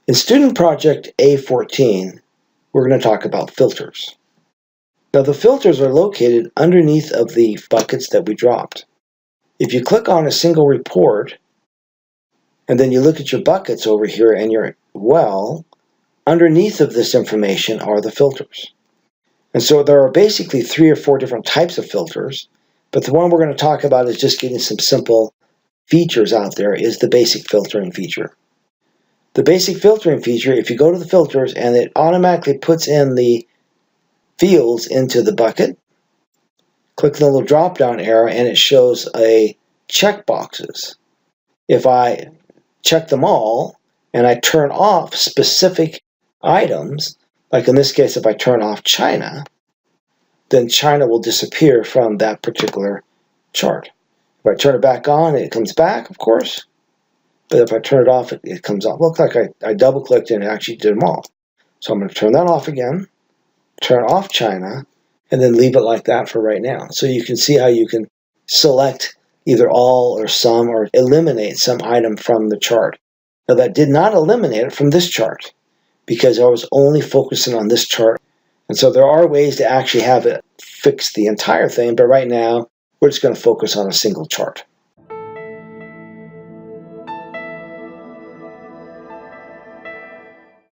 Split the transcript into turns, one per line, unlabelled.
In student project A14, we're going to talk about filters. Now the filters are located underneath of the buckets that we dropped. If you click on a single report, and then you look at your buckets over here and your well, underneath of this information are the filters. And so there are basically 3 or 4 different types of filters, but the one we're going to talk about is just getting some simple features out there, is the basic filtering feature. The basic filtering feature, if you go to the filters and it automatically puts in the fields into the bucket, click the little drop down arrow and it shows a check boxes. If I check them all and I turn off specific items, like in this case if I turn off China, then China will disappear from that particular chart. If I turn it back on, it comes back, of course. But if I turn it off, it comes off. Looks like I double-clicked and it actually did them all. So I'm going to turn that off again, turn off China, and then leave it like that for right now. So you can see how you can select either all or some, or eliminate some item from the chart. Now that did not eliminate it from this chart, because I was only focusing on this chart. And so there are ways to actually have it fix the entire thing, but right now we're just going to focus on a single chart.